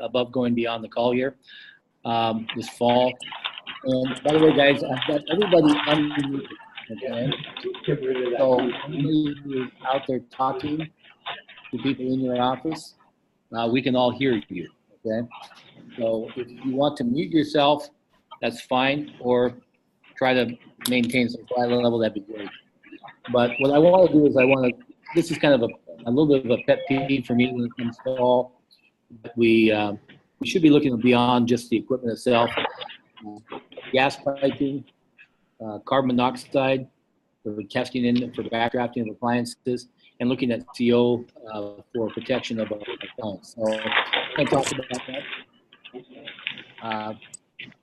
above going beyond the call here this fall. And by the way, guys, I've got everybody unmuted. Okay, so anybody who's out there talking to people in your office, we can all hear you. Okay, so if you want to mute yourself, that's fine, or try to maintain some quiet level. That'd be great. But what I want to do is this is kind of a little bit of a pet peeve for me when it comes to fall. We should be looking beyond just the equipment itself. Gas piping, carbon monoxide for testing in for backdrafting of appliances, and looking at CO for protection of our phones. So I'm going to talk about that.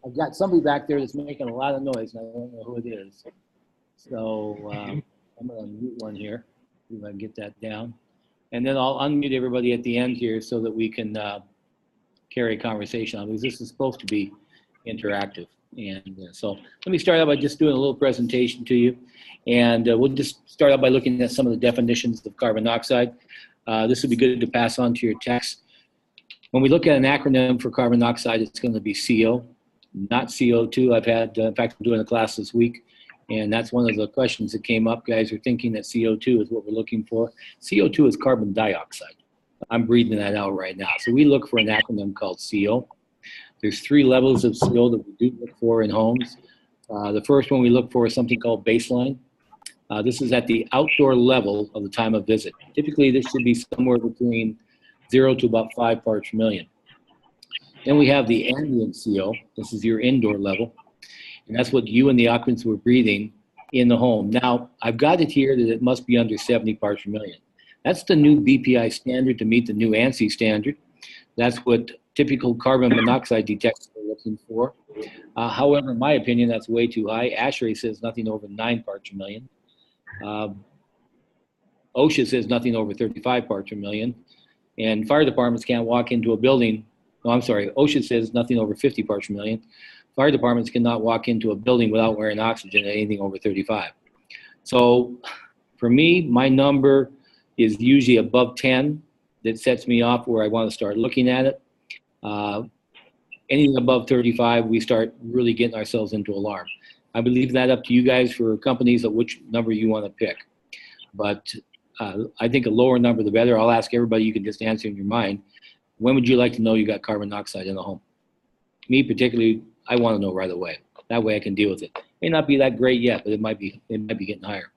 I've got somebody back there that's making a lot of noise, and I don't know who it is. So I'm going to mute one here, see if I can get that down. And then I'll unmute everybody at the end here so that we can carry a conversation on, because this is supposed to be interactive. And so let me start out by just doing a little presentation to you. And we'll just start out by looking at some of the definitions of carbon monoxide. This would be good to pass on to your text. When we look at an acronym for carbon monoxide, it's going to be CO, not CO2. I've had, in fact, I'm doing a class this week, and that's one of the questions that came up. Guys are thinking that CO2 is what we're looking for. CO2 is carbon dioxide. I'm breathing that out right now. So we look for an acronym called CO. There's 3 levels of CO that we do look for in homes. The first one we look for is something called baseline. This is at the outdoor level of the time of visit. Typically, this should be somewhere between 0 to about 5 parts per million. Then we have the ambient CO. This is your indoor level. And that's what you and the occupants were breathing in the home. Now, I've got it here that it must be under 70 parts per million. That's the new BPI standard to meet the new ANSI standard. That's what typical carbon monoxide detectors are looking for. However, in my opinion, that's way too high. ASHRAE says nothing over 9 parts per million. OSHA says nothing over 35 parts per million. And fire departments can't walk into a building. No, I'm sorry. OSHA says nothing over 50 parts per million. Fire departments cannot walk into a building without wearing oxygen at anything over 35. So for me, my number is usually above 10. That sets me off where I want to start looking at it. Anything above 35, we start really getting ourselves into alarm. I would leave that up to you guys for companies of which number you want to pick. But I think a lower number, the better. I'll ask everybody, you can just answer in your mind. When would you like to know you got carbon monoxide in the home? Me particularly, I want to know right away. That way I can deal with it. May not be that great yet, but it might be getting higher.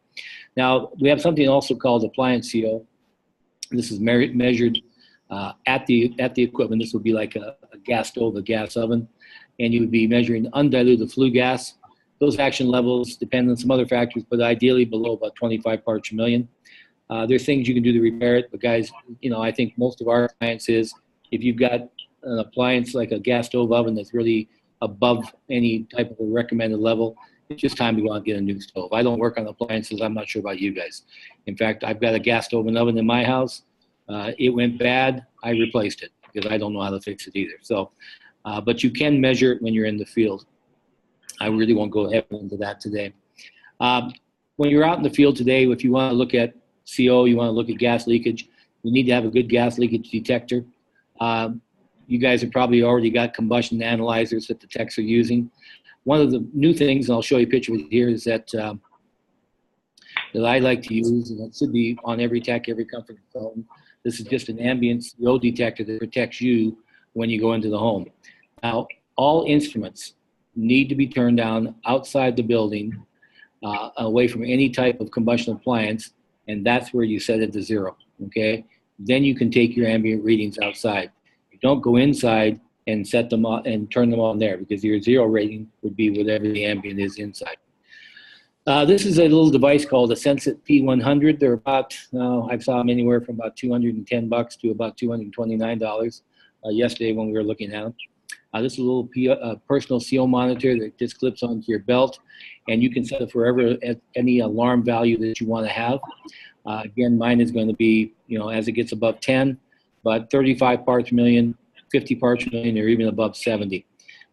Now, we have something also called appliance CO. This is measured at the equipment. This would be like a gas stove, a gas oven, and you would be measuring undiluted flue gas. Those action levels depend on some other factors, but ideally below about 25 parts per million. There's things you can do to repair it, but guys, I think most of our appliances, if you've got an appliance like a gas stove oven that's really above any type of a recommended level, it's just time to go out and get a new stove. I don't work on appliances. I'm not sure about you guys. In fact, I've got a gas stove and oven in my house. It went bad. I replaced it because I don't know how to fix it either. So, but you can measure it when you're in the field. I really won't go heavily into that today. When you're out in the field today, if you want to look at CO, you want to look at gas leakage, you need to have a good gas leakage detector. You guys have probably already got combustion analyzers that the techs are using. One of the new things, and I'll show you a picture with here, is that that I like to use, and it should be on every tech, every comfort consultant. This is just an ambient CO detector that protects you when you go into the home. Now, all instruments need to be turned down outside the building, away from any type of combustion appliance, and that's where you set it to 0, okay? Then you can take your ambient readings outside. You don't go inside and set them on and turn them on there, because your 0 rating would be whatever the ambient is inside. This is a little device called a Sensit P100. They're about, I saw them anywhere from about $210 to about $229 yesterday when we were looking at them. This is a little personal CO monitor that just clips onto your belt, and you can set it forever at any alarm value that you want to have. Again, mine is going to be, as it gets above 10, but 35 parts per million, 50 parts per million, or even above 70.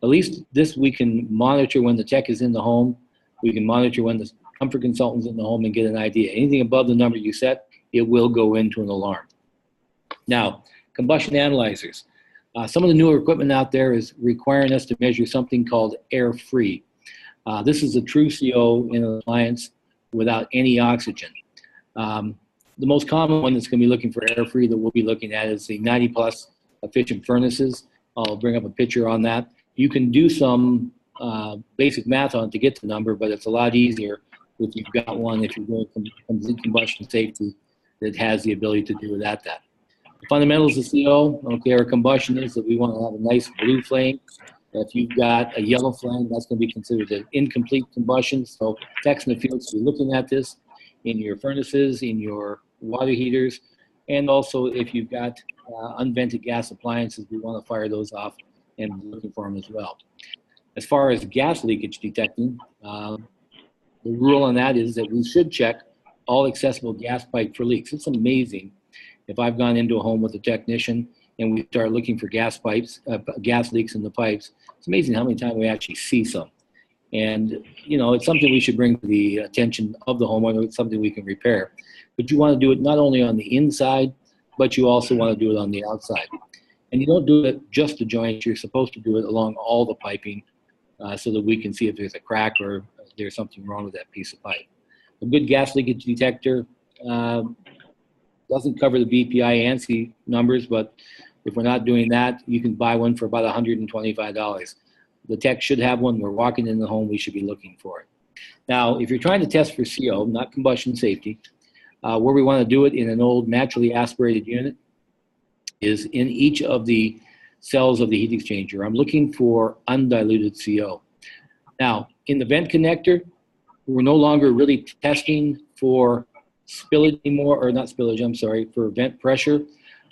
At least this we can monitor when the tech is in the home. We can monitor when the comfort consultant's in the home and get an idea. Anything above the number you set, it will go into an alarm. Now, combustion analyzers. Some of the newer equipment out there is requiring us to measure something called air-free. This is a true CO in an appliance without any oxygen. The most common one that's going to be looking for air-free that we'll be looking at is the 90-plus efficient furnaces. I'll bring up a picture on that. You can do some basic math on it to get the number, but it's a lot easier if you've got one, if you're doing complete combustion safety that has the ability to do it at that. The fundamentals of CO, okay, our combustion is that we want to have a nice blue flame. If you've got a yellow flame, that's going to be considered an incomplete combustion. So techs in the field should be looking at this in your furnaces, in your water heaters, and also if you've got unvented gas appliances, we want to fire those off and be looking for them as well. As far as gas leakage detecting, the rule on that is that we should check all accessible gas pipe for leaks. It's amazing if I've gone into a home with a technician and we start looking for gas pipes, gas leaks in the pipes. It's amazing how many times we actually see some. And, you know, it's something we should bring to the attention of the homeowner. It's something we can repair. But you want to do it not only on the inside, but you also want to do it on the outside. And you don't do it just the joints. You're supposed to do it along all the piping so that we can see if there's a crack or there's something wrong with that piece of pipe. A good gas leakage detector doesn't cover the BPI ANSI numbers, but if we're not doing that, you can buy one for about $125. The tech should have one. We're walking in the home, we should be looking for it. Now, if you're trying to test for CO, not combustion safety, where we want to do it in an old naturally aspirated unit is in each of the cells of the heat exchanger. I'm looking for undiluted CO. Now, in the vent connector, we're no longer really testing for spillage anymore, or not spillage, I'm sorry, for vent pressure.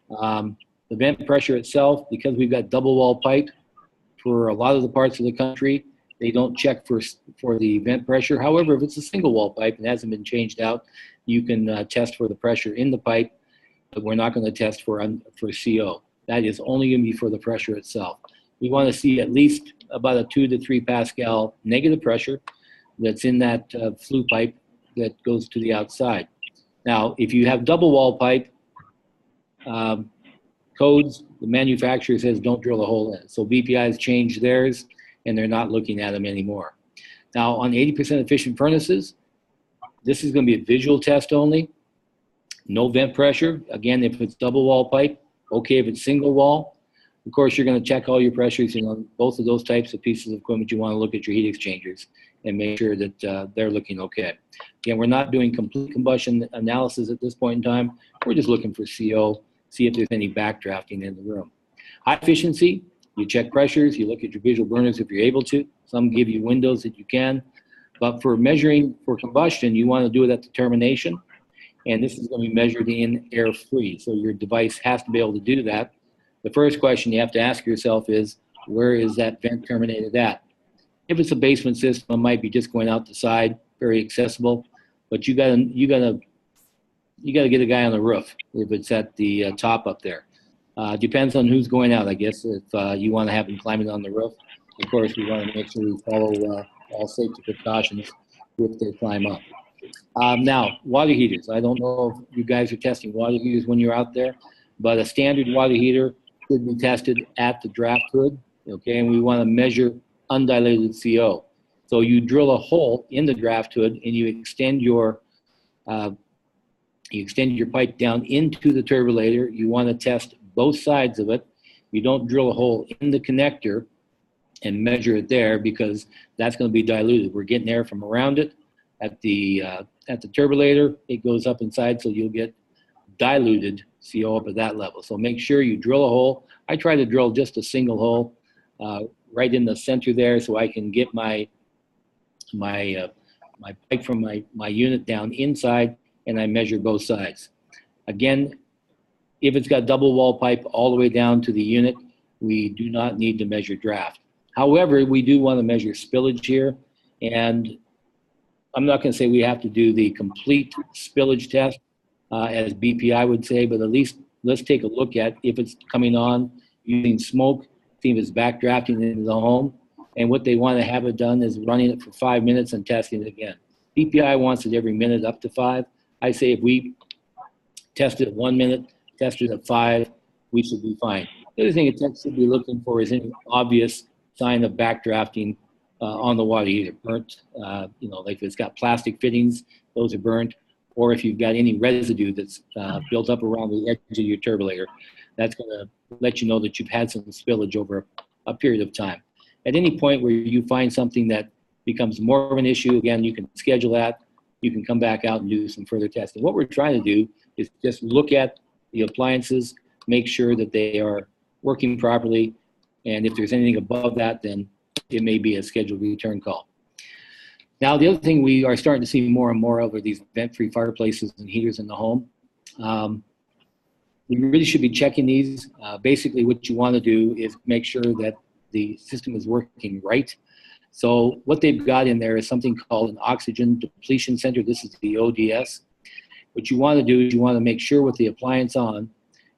The vent pressure itself, because we've got double wall pipe, for a lot of the parts of the country, they don't check for the vent pressure. However, if it's a single wall pipe and hasn't been changed out, you can test for the pressure in the pipe, but we're not going to test for CO. That is only going to be for the pressure itself. We want to see at least about a 2 to 3 Pascal negative pressure that's in that flue pipe that goes to the outside. Now, if you have double wall pipe, codes, the manufacturer says don't drill a hole in it. So BPI has changed theirs, and they're not looking at them anymore. Now, on 80% efficient furnaces, this is going to be a visual test only. No vent pressure. Again, if it's double wall pipe, okay if it's single wall. Of course, you're going to check all your pressures on both of those types of pieces of equipment. You want to look at your heat exchangers and make sure that they're looking okay. Again, we're not doing complete combustion analysis at this point in time. We're just looking for CO, see if there's any backdrafting in the room. High efficiency, you check pressures, you look at your visual burners if you're able to. Some give you windows that you can. But for measuring for combustion, you want to do it at the termination. And this is going to be measured in air-free. So your device has to be able to do that. The first question you have to ask yourself is, where is that vent terminated at? If it's a basement system, it might be just going out the side, very accessible. But you gotta get a guy on the roof if it's at the top up there. Depends on who's going out, I guess. If you want to have them climbing on the roof, of course, we want to make sure we follow all safety precautions if they climb up. Now, water heaters. I don't know if you guys are testing water heaters when you're out there, but a standard water heater should be tested at the draft hood, okay? And we want to measure undiluted CO. So you drill a hole in the draft hood and you extend your pipe down into the turbulator. You want to test both sides of it. You don't drill a hole in the connector and measure it there because that's going to be diluted. We're getting air from around it. At the turbulator, it goes up inside, so you'll get diluted CO up at that level. So make sure you drill a hole. I try to drill just a single hole right in the center there, so I can get my pipe from my unit down inside, and I measure both sides. Again, if it's got double wall pipe all the way down to the unit, we do not need to measure draft. However, we do want to measure spillage here, and I'm not going to say we have to do the complete spillage test as BPI would say, but at least let's take a look at if it's coming on using smoke, see if it's backdrafting into the home. And what they want to have it done is running it for 5 minutes and testing it again. BPI wants it every minute up to 5. I say if we test it 1 minute, test it at 5, we should be fine. The other thing a tech should be looking for is any obvious sign of backdrafting on the water, either burnt, like if it's got plastic fittings, those are burnt, or if you've got any residue that's built up around the edge of your turbulator, that's going to let you know that you've had some spillage over a period of time. At any point where you find something that becomes more of an issue, again, you can schedule that. You can come back out and do some further testing. What we're trying to do is just look at the appliances, make sure that they are working properly, and if there's anything above that, then it may be a scheduled return call. Now, the other thing we are starting to see more and more of are these vent-free fireplaces and heaters in the home. You really should be checking these. Basically, what you want to do is make sure that the system is working right. So what they've got in there is something called an oxygen depletion center. This is the ODS. What you want to do is you want to make sure with the appliance on,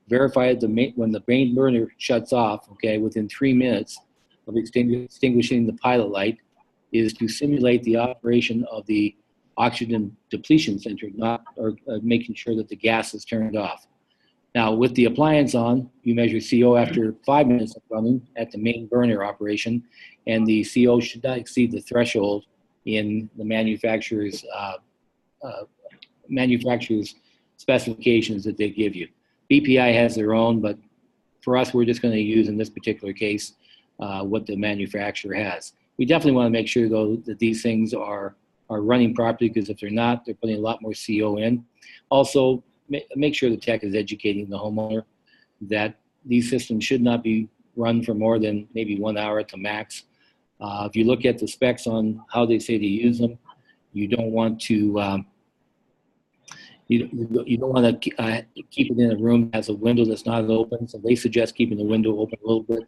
verify that when the main burner shuts off, okay, within 3 minutes of extinguishing the pilot light, is to simulate the operation of the oxygen depletion center, making sure that the gas is turned off. Now, with the appliance on, you measure CO after 5 minutes of running at the main burner operation, and the CO should not exceed the threshold in the manufacturer's specifications that they give you. BPI has their own, but for us, we're just going to use, in this particular case, what the manufacturer has. We definitely want to make sure, though, that these things are running properly, because if they're not, they're putting a lot more CO in. Also, make sure the tech is educating the homeowner that these systems should not be run for more than maybe 1 hour at the max. If you look at the specs on how they say to use them, you don't want to you don't want to keep it in a room that has a window that's not open. So they suggest keeping the window open a little bit.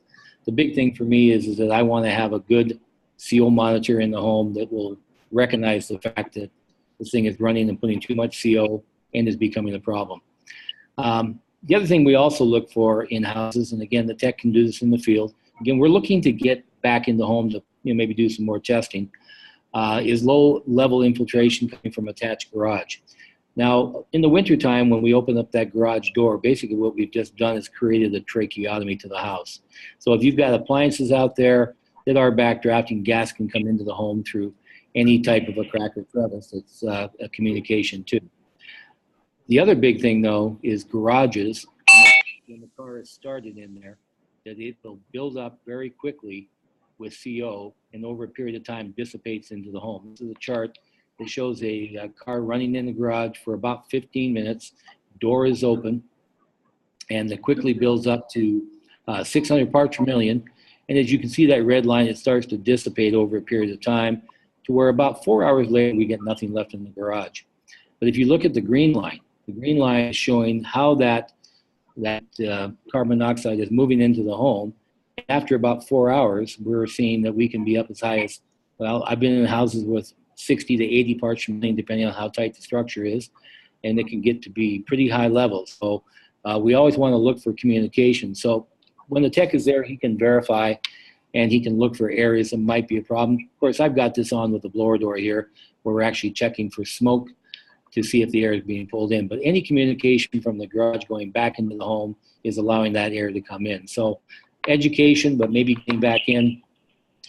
The big thing for me is that I want to have a good CO monitor in the home that will recognize the fact that this thing is running and putting too much CO and is becoming a problem. The other thing we also look for in houses, and again, the tech can do this in the field. Again, we're looking to get back in the home to maybe do some more testing, is low-level infiltration coming from attached garage. Now, in the wintertime, when we open up that garage door, basically what we've just done is created a tracheotomy to the house. So if you've got appliances out there that are backdrafting, gas can come into the home through any type of a crack or crevice. It's a communication too. The other big thing, though, is garages. When the car is started in there, that it will build up very quickly with CO, and over a period of time dissipates into the home. This is a chart that shows a car running in the garage for about 15 minutes. Door is open, and it quickly builds up to 600 parts per million. And as you can see, that red line, it starts to dissipate over a period of time to where about 4 hours later, we get nothing left in the garage. But if you look at the green line is showing how that carbon monoxide is moving into the home. After about 4 hours, we're seeing that we can be up as high as, well, I've been in houses with 60 to 80 parts per million, depending on how tight the structure is, and it can get to be pretty high levels. So we always want to look for communication. So when the tech is there, he can verify and he can look for areas that might be a problem. Of course, I've got this on with the blower door here, where we're actually checking for smoke to see if the air is being pulled in. But any communication from the garage going back into the home is allowing that air to come in. So education, but maybe getting back in.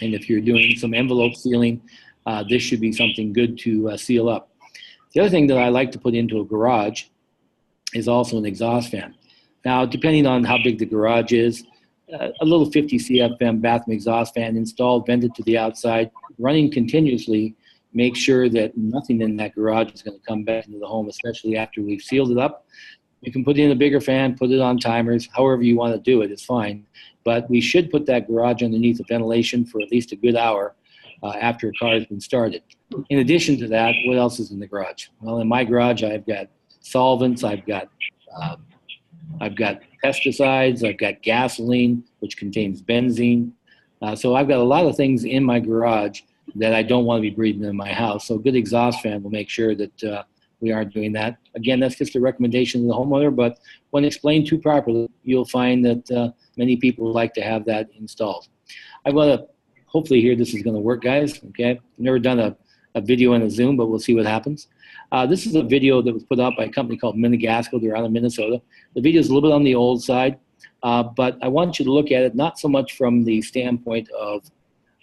And if you're doing some envelope sealing, this should be something good to seal up. The other thing that I like to put into a garage is also an exhaust fan. Now, depending on how big the garage is, a little 50 CFM bathroom exhaust fan installed, vented to the outside, running continuously. Make sure that nothing in that garage is going to come back into the home, especially after we've sealed it up. You can put in a bigger fan, put it on timers, however you want to do it, it's fine. But we should put that garage underneath the ventilation for at least a good hour after a car has been started. In addition to that, what else is in the garage? Well, in my garage, I've got solvents, I've got pesticides, I've got gasoline, which contains benzene. So I've got a lot of things in my garage that I don't want to be breathing in my house. So a good exhaust fan will make sure that we aren't doing that. Again, that's just a recommendation to the homeowner, but when explained to properly, you'll find that many people would like to have that installed. I want to hopefully here this is going to work, guys. Okay, I've never done a video in a Zoom, but we'll see what happens. This is a video that was put out by a company called Minigasco. They're out of Minnesota. The video is a little bit on the old side. But I want you to look at it not so much from the standpoint of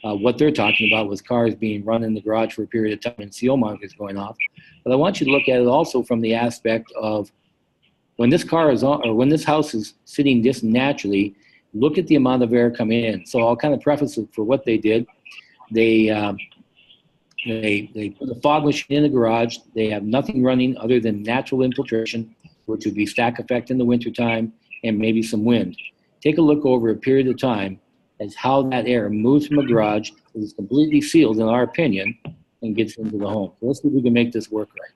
what they're talking about with cars being run in the garage for a period of time and CO monitors going off, but I want you to look at it also from the aspect of when this car is on, or when this house is sitting just naturally, look at the amount of air coming in. So I'll kind of preface it for what they did. They put a fog machine in the garage. They have nothing running other than natural infiltration, which would be stack effect in the wintertime and maybe some wind. Take a look over a period of time as how that air moves from the garage, is completely sealed in our opinion, and gets into the home. So let's see if we can make this work right.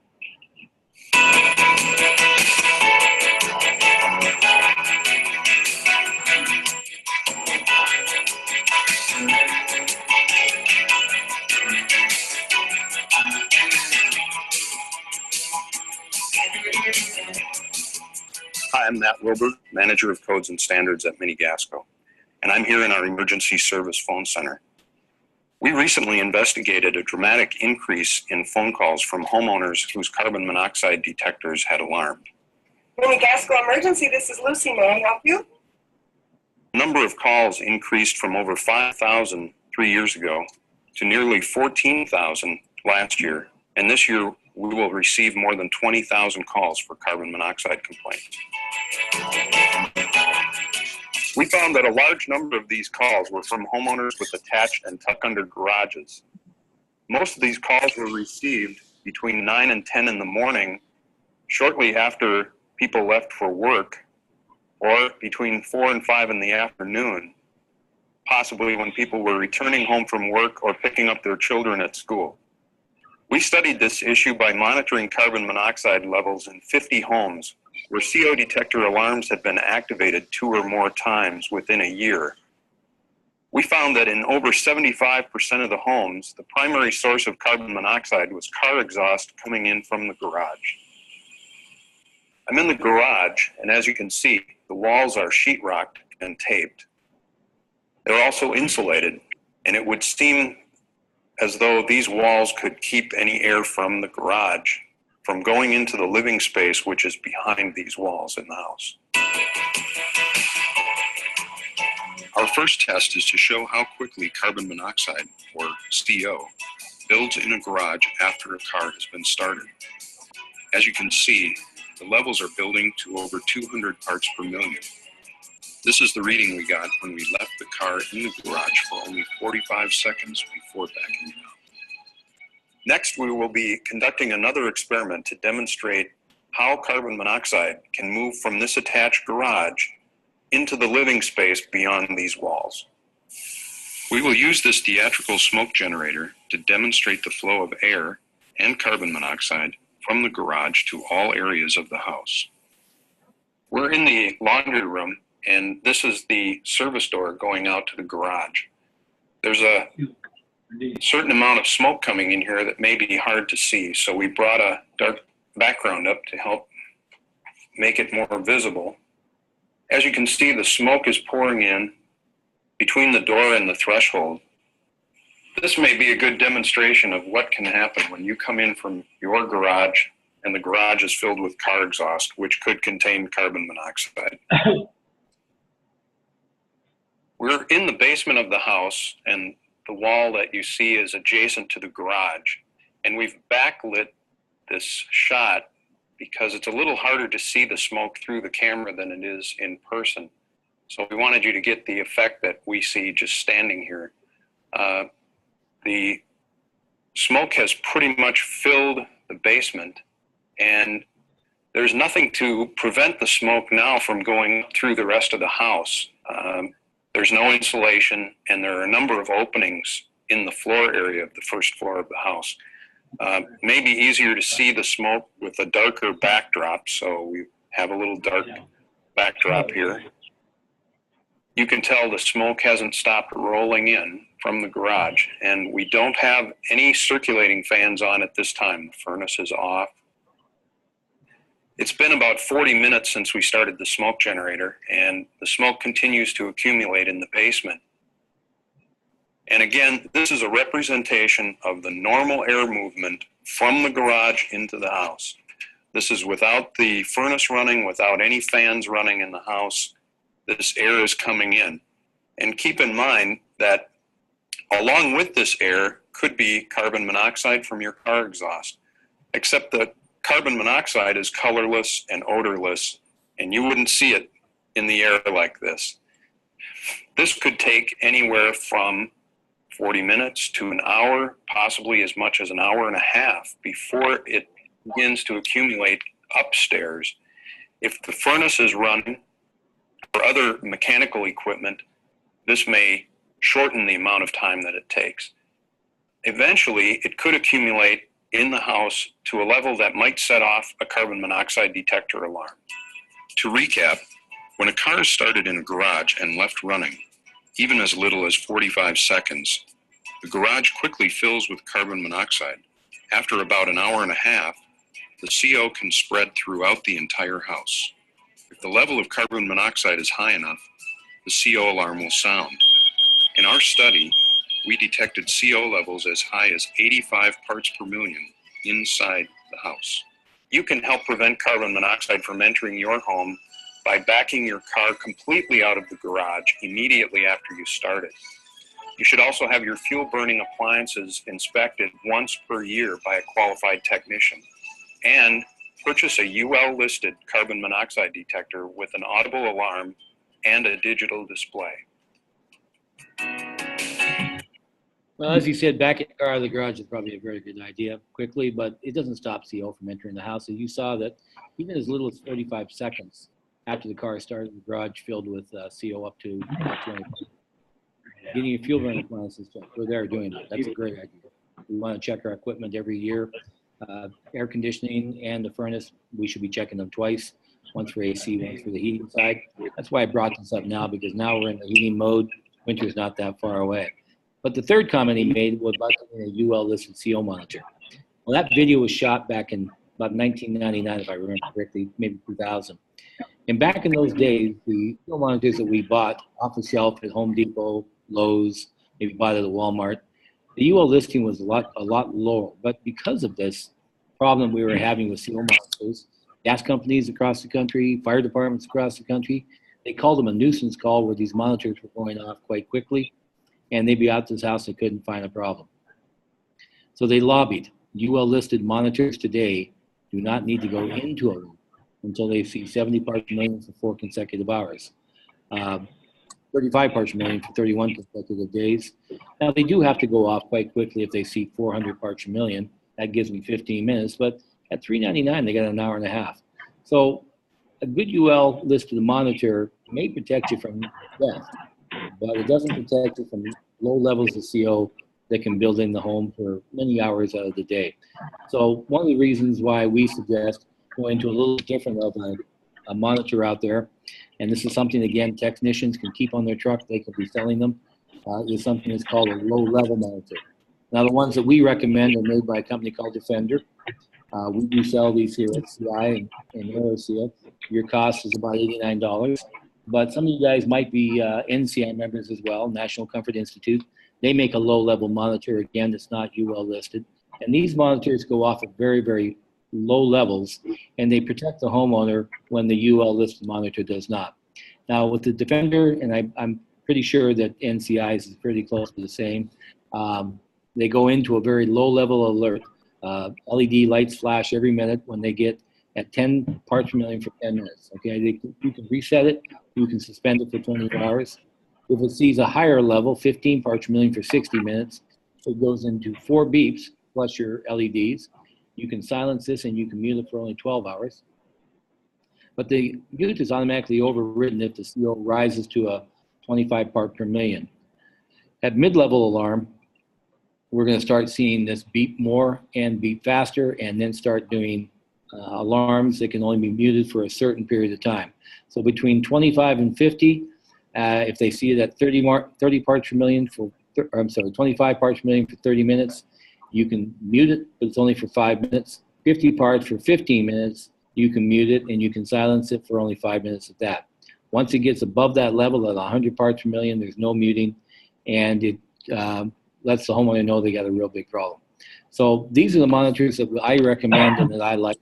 Hi, I'm Matt Wilbur, Manager of Codes and Standards at Mini Gasco, and I'm here in our Emergency Service Phone Center. We recently investigated a dramatic increase in phone calls from homeowners whose carbon monoxide detectors had alarmed. Mini Gasco Emergency, this is Lucy. May I help you? The number of calls increased from over 5,000 3 years ago to nearly 14,000 last year, and this year we will receive more than 20,000 calls for carbon monoxide complaints. We found that a large number of these calls were from homeowners with attached and tuck-under garages. Most of these calls were received between 9 and 10 in the morning, shortly after people left for work, or between 4 and 5 in the afternoon, possibly when people were returning home from work or picking up their children at school. We studied this issue by monitoring carbon monoxide levels in 50 homes where CO detector alarms had been activated 2 or more times within a year. We found that in over 75% of the homes, the primary source of carbon monoxide was car exhaust coming in from the garage. I'm in the garage, and as you can see, the walls are sheetrocked and taped. They're also insulated, and it would seem as though these walls could keep any air from the garage from going into the living space, which is behind these walls in the house. Our first test is to show how quickly carbon monoxide, or CO, builds in a garage after a car has been started. As you can see, the levels are building to over 200 parts per million. This is the reading we got when we left the car in the garage for only 45 seconds before backing it up. Next, we will be conducting another experiment to demonstrate how carbon monoxide can move from this attached garage into the living space beyond these walls. We will use this theatrical smoke generator to demonstrate the flow of air and carbon monoxide from the garage to all areas of the house. We're in the laundry room, and this is the service door going out to the garage. There's a certain amount of smoke coming in here that may be hard to see, so we brought a dark background up to help make it more visible. As you can see, the smoke is pouring in between the door and the threshold. This may be a good demonstration of what can happen when you come in from your garage and the garage is filled with car exhaust, which could contain carbon monoxide. We're in the basement of the house, and the wall that you see is adjacent to the garage. And we've backlit this shot because it's a little harder to see the smoke through the camera than it is in person. So we wanted you to get the effect that we see just standing here. The smoke has pretty much filled the basement, and there's nothing to prevent the smoke now from going through the rest of the house. There's no insulation, and there are a number of openings in the floor area of the first floor of the house. Maybe easier to see the smoke with a darker backdrop, so we have a little dark backdrop here. You can tell the smoke hasn't stopped rolling in from the garage, and we don't have any circulating fans on at this time. The furnace is off. It's been about 40 minutes since we started the smoke generator, and the smoke continues to accumulate in the basement. And again, this is a representation of the normal air movement from the garage into the house. This is without the furnace running, without any fans running in the house. this air is coming in. And keep in mind that along with this air could be carbon monoxide from your car exhaust, except that carbon monoxide is colorless and odorless, and you wouldn't see it in the air like this. This could take anywhere from 40 minutes to an hour, possibly as much as an hour and a half before it begins to accumulate upstairs. If the furnace is running or other mechanical equipment, this may shorten the amount of time that it takes. Eventually, it could accumulate in the house to a level that might set off a carbon monoxide detector alarm. To recap, when a car is started in a garage and left running, even as little as 45 seconds, the garage quickly fills with carbon monoxide. After about an hour and a half, the CO can spread throughout the entire house. If the level of carbon monoxide is high enough, the CO alarm will sound. In our study, we detected CO levels as high as 85 parts per million inside the house. You can help prevent carbon monoxide from entering your home by backing your car completely out of the garage immediately after you start it. You should also have your fuel burning appliances inspected once per year by a qualified technician, and purchase a UL listed carbon monoxide detector with an audible alarm and a digital display. Well, as you said, backing the car out of the garage is probably a very good idea quickly, but it doesn't stop CO from entering the house. And you saw that even as little as 35 seconds after the car started, the garage filled with CO up to 20. Getting your fuel burning appliances checked. We're there doing that. That's a great idea. We want to check our equipment every year. Air conditioning and the furnace, we should be checking them twice. Once for AC, once for the heating side. That's why I brought this up now, because now we're in the heating mode. Winter is not that far away. But the third comment he made was about a UL listed CO monitor. Well, that video was shot back in about 1999, if I remember correctly, maybe 2000. And back in those days, the CO monitors that we bought off the shelf at Home Depot, Lowe's, maybe bought it at Walmart, the UL listing was a lot lower. But because of this problem we were having with CO monitors, gas companies across the country, fire departments across the country, they called them a nuisance call, where these monitors were going off quite quickly, and they'd be out to this house and couldn't find a problem. So they lobbied. UL listed monitors today do not need to go into a room until they see 70 parts per million for 4 consecutive hours. 35 parts per million for 31 consecutive days. Now, they do have to go off quite quickly if they see 400 parts per million. That gives me 15 minutes, but at $3.99, they got an hour and a half. So a good UL listed monitor may protect you from death, but it doesn't protect you from low levels of CO that can build in the home for many hours out of the day. So one of the reasons why we suggest going to a little different of a monitor out there, and this is something, again, technicians can keep on their truck, they could be selling them, is something that's called a low-level monitor. Now, the ones that we recommend are made by a company called Defender. We do sell these here at CI and AeroSeal. Your cost is about $89. But some of you guys might be NCI members as well, National Comfort Institute. They make a low-level monitor, again, that's not UL listed. And these monitors go off at very, very low levels, and they protect the homeowner when the UL listed monitor does not. Now, with the Defender, and I'm pretty sure that NCI's is pretty close to the same, they go into a very low-level alert. LED lights flash every minute when they get at 10 parts per million for 10 minutes. Okay, you can reset it, you can suspend it for 24 hours. If it sees a higher level, 15 parts per million for 60 minutes, it goes into 4 beeps plus your LEDs. You can silence this and you can mute it for only 12 hours. But the mute is automatically overridden if the CO rises to a 25 part per million. At mid-level alarm, we're going to start seeing this beep more and beep faster, and then start doing alarms that can only be muted for a certain period of time. So between 25 and 50, if they see it at 30 parts per million for, 25 parts per million for 30 minutes, you can mute it, but it's only for 5 minutes. 50 parts for 15 minutes, you can mute it, and you can silence it for only 5 minutes at that. Once it gets above that level at 100 parts per million, there's no muting, and it lets the homeowner know they got a real big problem. So these are the monitors that I recommend and that I like.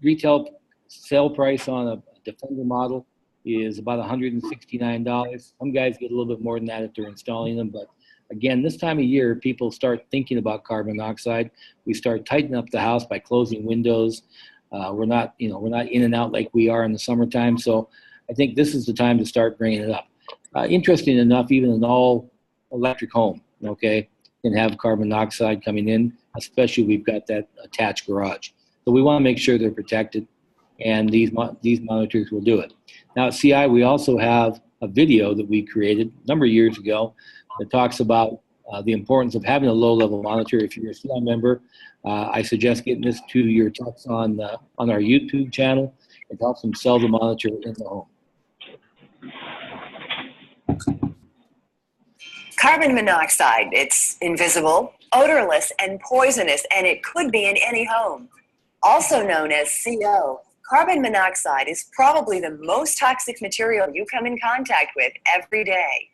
Retail sale price on a Defender model is about $169. Some guys get a little bit more than that if they're installing them, but again, this time of year, people start thinking about carbon monoxide. We start tightening up the house by closing windows. We're not in and out like we are in the summertime. So I think this is the time to start bringing it up. Interesting enough, even an all electric home, okay, can have carbon monoxide coming in, especially we've got that attached garage. So we want to make sure they're protected, and these monitors will do it. Now at CI, we also have a video that we created a number of years ago that talks about the importance of having a low-level monitor. If you're a CI member, I suggest getting this to your techs on our YouTube channel. It helps them sell the monitor in the home. Carbon monoxide, it's invisible, odorless, and poisonous, and it could be in any home. Also known as CO, carbon monoxide is probably the most toxic material you come in contact with every day.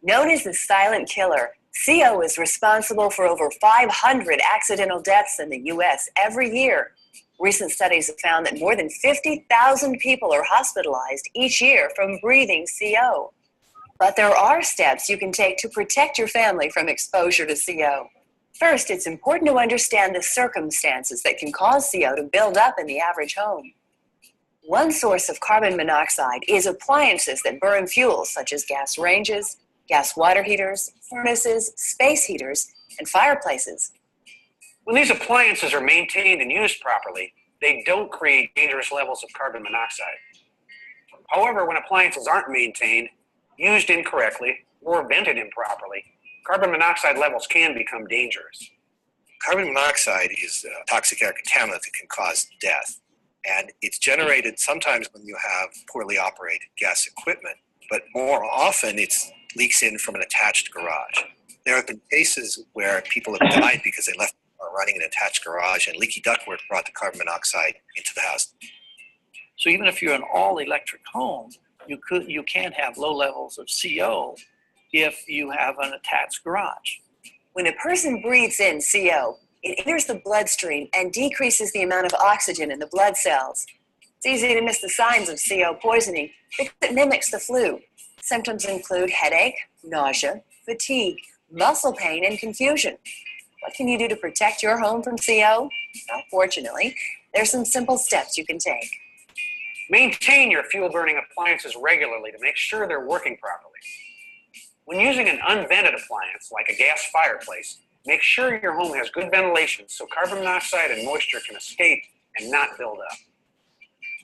Known as the silent killer, CO is responsible for over 500 accidental deaths in the U.S. every year. Recent studies have found that more than 50,000 people are hospitalized each year from breathing CO. But there are steps you can take to protect your family from exposure to CO. First, it's important to understand the circumstances that can cause CO to build up in the average home. One source of carbon monoxide is appliances that burn fuels such as gas ranges, gas water heaters, furnaces, space heaters, and fireplaces. When these appliances are maintained and used properly, they don't create dangerous levels of carbon monoxide. However, when appliances aren't maintained, used incorrectly, or vented improperly, carbon monoxide levels can become dangerous. Carbon monoxide is a toxic air contaminant that can cause death. And it's generated sometimes when you have poorly operated gas equipment, but more often it leaks in from an attached garage. There have been cases where people have died because they left running an attached garage and leaky ductwork brought the carbon monoxide into the house. So even if you're an all-electric home, you can have low levels of CO if you have an attached garage. When a person breathes in CO, it enters the bloodstream and decreases the amount of oxygen in the blood cells. It's easy to miss the signs of CO poisoning because it mimics the flu. Symptoms include headache, nausea, fatigue, muscle pain, and confusion. What can you do to protect your home from CO? Well, fortunately, there's some simple steps you can take. Maintain your fuel-burning appliances regularly to make sure they're working properly. When using an unvented appliance, like a gas fireplace, make sure your home has good ventilation so carbon monoxide and moisture can escape and not build up.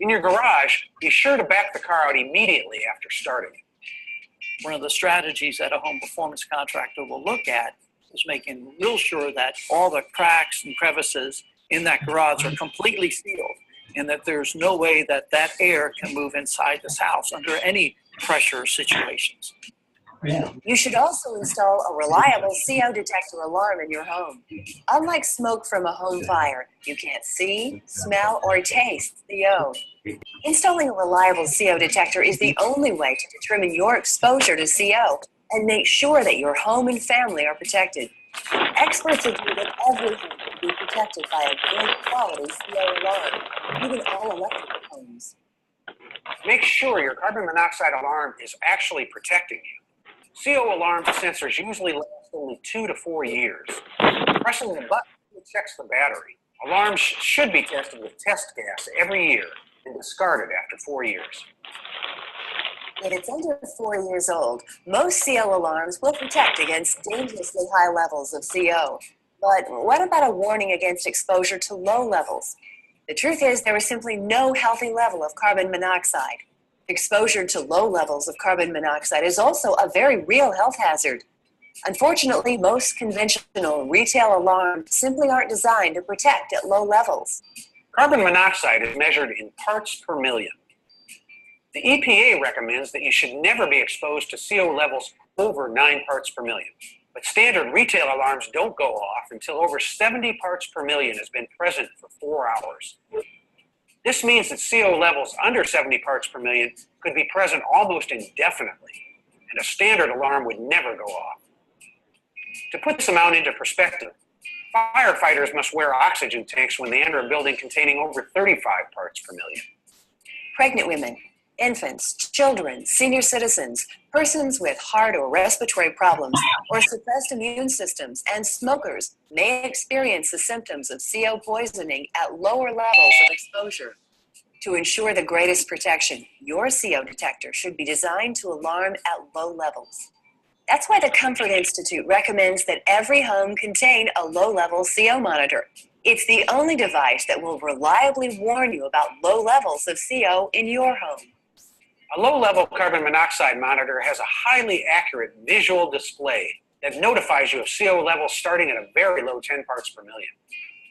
In your garage, be sure to back the car out immediately after starting. One of the strategies that a home performance contractor will look at is making real sure that all the cracks and crevices in that garage are completely sealed, and that there's no way that that air can move inside this house under any pressure situations. You should also install a reliable CO detector alarm in your home. Unlike smoke from a home fire, you can't see, smell, or taste CO. Installing a reliable CO detector is the only way to determine your exposure to CO and make sure that your home and family are protected. Experts agree that every home can be protected by a good quality CO alarm, even all electric homes. Make sure your carbon monoxide alarm is actually protecting you. CO alarm sensors usually last only 2 to 4 years. Pressing the button checks the battery. Alarms should be tested with test gas every year and discarded after 4 years. If it's under 4 years old, most CO alarms will protect against dangerously high levels of CO. But what about a warning against exposure to low levels? The truth is, there is simply no healthy level of carbon monoxide. Exposure to low levels of carbon monoxide is also a very real health hazard. Unfortunately, most conventional retail alarms simply aren't designed to protect at low levels. Carbon monoxide is measured in parts per million. The EPA recommends that you should never be exposed to CO levels over 9 parts per million. But standard retail alarms don't go off until over 70 parts per million has been present for 4 hours. This means that CO levels under 70 parts per million could be present almost indefinitely, and a standard alarm would never go off. To put this amount into perspective, firefighters must wear oxygen tanks when they enter a building containing over 35 parts per million. Pregnant women, Infants, children, senior citizens, persons with heart or respiratory problems, or suppressed immune systems, and smokers may experience the symptoms of CO poisoning at lower levels of exposure. To ensure the greatest protection, your CO detector should be designed to alarm at low levels. That's why the Comfort Institute recommends that every home contain a low-level CO monitor. It's the only device that will reliably warn you about low levels of CO in your home. A low-level carbon monoxide monitor has a highly accurate visual display that notifies you of CO levels starting at a very low 10 parts per million.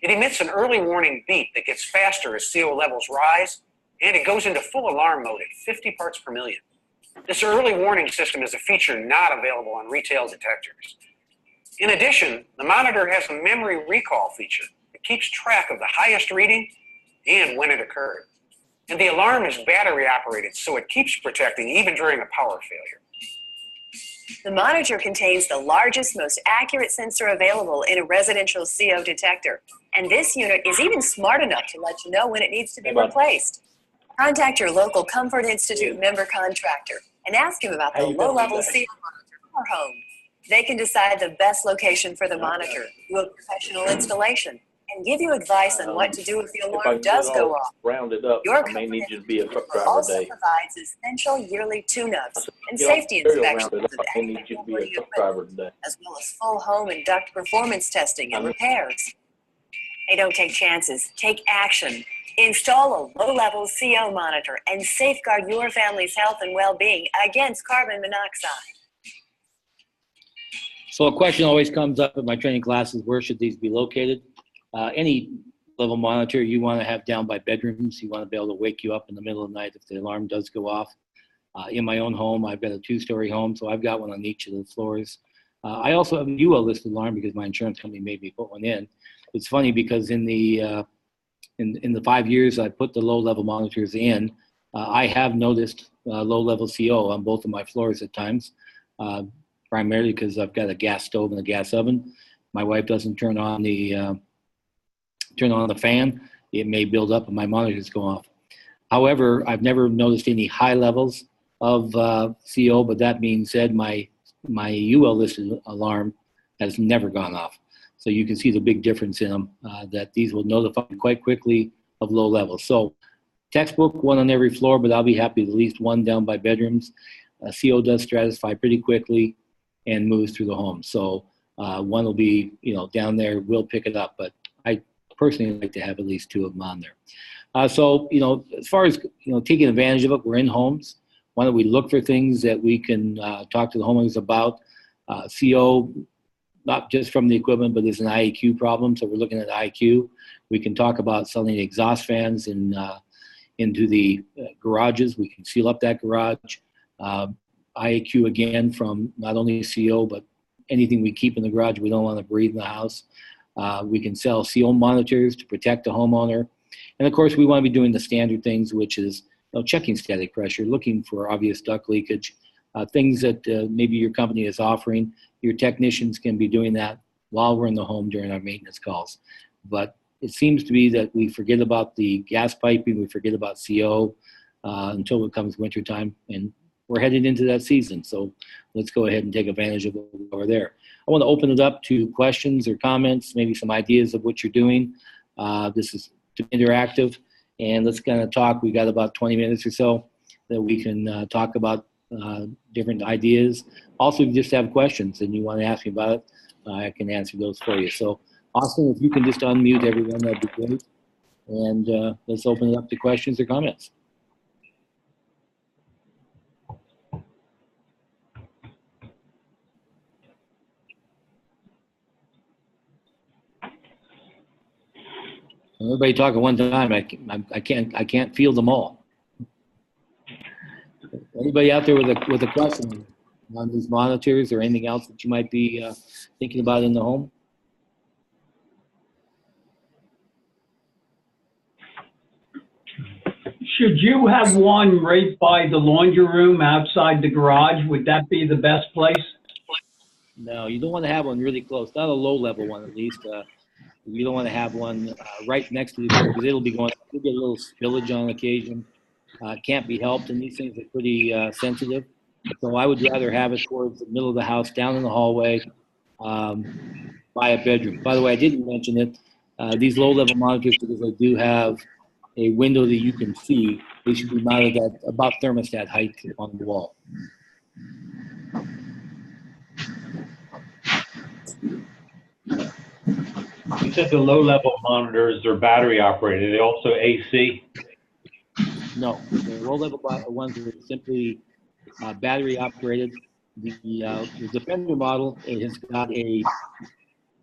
It emits an early warning beep that gets faster as CO levels rise, and it goes into full alarm mode at 50 parts per million. This early warning system is a feature not available on retail detectors. In addition, the monitor has a memory recall feature that keeps track of the highest reading and when it occurred. And the alarm is battery operated, so it keeps protecting even during a power failure. The monitor contains the largest, most accurate sensor available in a residential CO detector. And this unit is even smart enough to let you know when it needs to be replaced. Contact your local Comfort Institute member contractor and ask him about the low-level CO monitor for your home. They can decide the best location for the monitor, do a professional installation, and give you advice on what to do if the alarm does go off. Rounded up, Your I may need you to be a truck company driver also today. provides essential yearly tune-ups and Get all safety material inspections rounded of up, I may need you to be a truck driver today. as well as full home and duct performance testing and repairs. Hey, don't take chances. Take action. Install a low-level CO monitor and safeguard your family's health and well-being against carbon monoxide. So a question always comes up in my training classes: where should these be located? Any level monitor you want to have down by bedrooms. You want to be able to wake you up in the middle of the night if the alarm does go off. In my own home, I've got a 2-story home, so I've got one on each of the floors. I also have a UL listed alarm because my insurance company made me put one in. It's funny because in the 5 years I put the low-level monitors in, I have noticed low-level CO on both of my floors at times, primarily because I've got a gas stove and a gas oven. My wife doesn't turn on the fan. It may build up and my monitors go off. However, I've never noticed any high levels of CO, but that being said, my UL listed alarm has never gone off. So you can see the big difference in them, that these will notify quite quickly of low levels. So textbook, one on every floor, but I'll be happy with at least one down by bedrooms. CO does stratify pretty quickly and moves through the home. So one will be, down there, we'll pick it up, but I personally like to have at least 2 of them on there. So, as far as, taking advantage of it, we're in homes. Why don't we look for things that we can talk to the homeowners about? CO, not just from the equipment, but there's an IAQ problem. So we're looking at IAQ. We can talk about selling exhaust fans into the garages. We can seal up that garage. IAQ again from not only CO, but anything we keep in the garage we don't want to breathe in the house. We can sell CO monitors to protect the homeowner. And of course, we want to be doing the standard things, which is checking static pressure, looking for obvious duct leakage, things that maybe your company is offering. Your technicians can be doing that while we're in the home during our maintenance calls. But it seems to be that we forget about the gas piping, we forget about CO until it comes wintertime, and we're headed into that season. So let's go ahead and take advantage of it over there. I want to open it up to questions or comments, maybe some ideas of what you're doing. This is interactive, and let's kind of talk. We got about 20 minutes or so that we can talk about different ideas. Also, if you just have questions and you want to ask me about it, I can answer those for you. So, Austin, if you can just unmute everyone, that'd be great. And let's open it up to questions or comments. Everybody talk at one time. I can't field them all. Anybody out there with a question on these monitors or anything else that you might be thinking about in the home? Should you have one right by the laundry room outside the garage? Would that be the best place? No, you don't want to have one really close. Not a low-level one, at least. You don't want to have one right next to the door because it'll be going. You'll get a little spillage on occasion. Can't be helped, and these things are pretty sensitive. So I would rather have it towards the middle of the house, down in the hallway, by a bedroom. By the way, I didn't mention it. These low-level monitors, because they do have a window that you can see, they should be mounted at about thermostat height on the wall. You said the low-level monitors are battery operated. Are they also AC? No, the low-level ones are simply battery operated. The Defender model, it has got a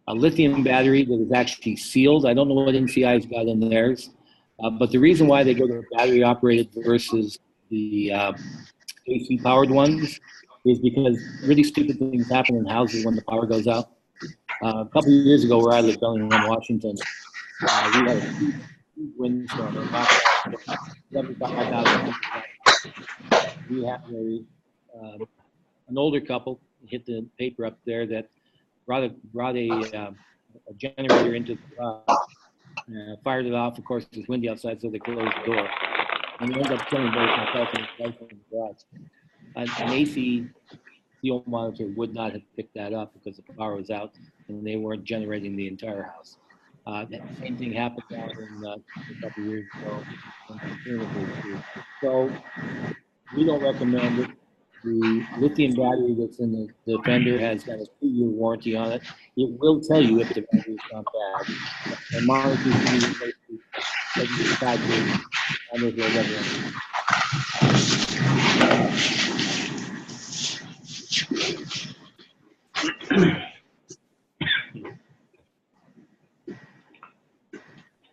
lithium battery that is actually sealed. I don't know what NCI's got in theirs, but the reason why they go to battery operated versus the AC powered ones is because really stupid things happen in houses when the power goes out. A couple of years ago, where I lived, Bellingham, Washington, we had a huge windstorm and knocked out 75,000 people. We had an older couple hit the paper up there that brought a generator into the garage, fired it off. Of course, it was windy outside, so they closed the door. And they ended up killing both myself and his wife in the garage. An AC CO monitor would not have picked that up because the power was out and they weren't generating the entire house. That same thing happened down in a couple of years ago. So we don't recommend it. The lithium battery that's in the Defender has got a 2-year warranty on it. It will tell you if the battery's gone bad. And monitors can be replaced every 5 years. And there's no regular.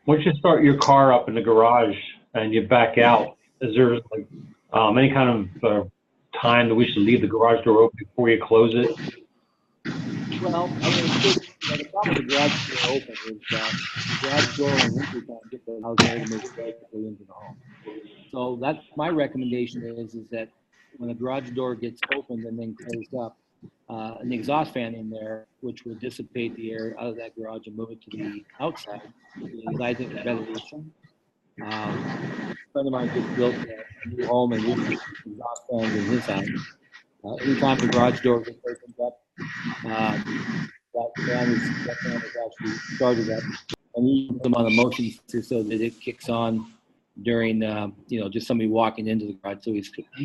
Once you start your car up in the garage and you back out, is there like any kind of time that we should leave the garage door open before you close it? Well, the problem with the garage door open is that the garage door in wintertime gets the house air to make it directly into the home. So that's my recommendation is that when the garage door gets opened and then closed up, an exhaust fan in there, which will dissipate the air out of that garage and move it to the outside, is I think a better option. A friend of mine just built a new home and we exhaust fans in his house. Anytime the garage door gets opened up, that fan is actually started up, and he puts them on a motion sensor so that it kicks on during, just somebody walking into the garage. So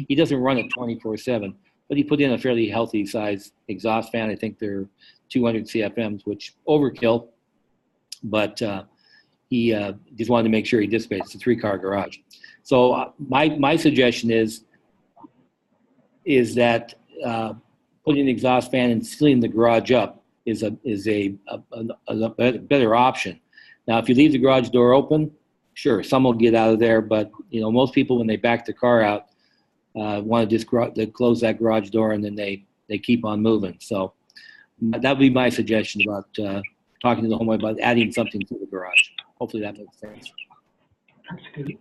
he doesn't run it 24/7, but he put in a fairly healthy size exhaust fan. I think they're 200 CFMs, which overkill, but he just wanted to make sure he dissipates. It's a 3-car garage. So my suggestion is that putting an exhaust fan and sealing the garage up is a better option. Now, if you leave the garage door open, sure, some will get out of there, but most people when they back the car out want to just close that garage door and then they keep on moving. So that would be my suggestion about talking to the homeowner about adding something to the garage. Hopefully that makes sense. That's good.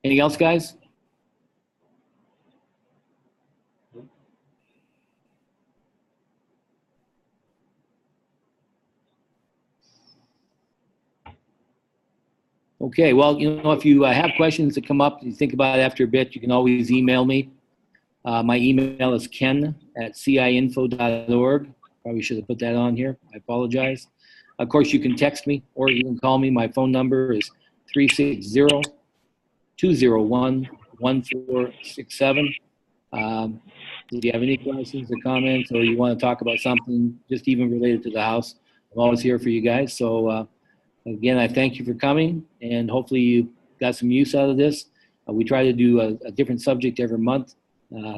Anything else, guys? Okay, well, if you have questions that come up, you think about it after a bit, you can always email me. My email is ken@ciinfo.org. Probably should have put that on here. I apologize. Of course, you can text me or you can call me. My phone number is 360-201-1467. If you have any questions or comments or you want to talk about something just even related to the house, I'm always here for you guys. So again, I thank you for coming, and hopefully you got some use out of this. We try to do a different subject every month,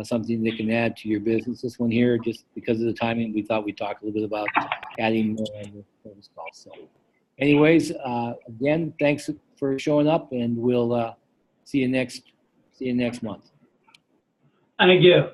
something that can add to your business. This one here, just because of the timing, we thought we'd talk a little bit about adding more on the service call. So anyways, again, thanks for showing up, and we'll see you next month. Thank you.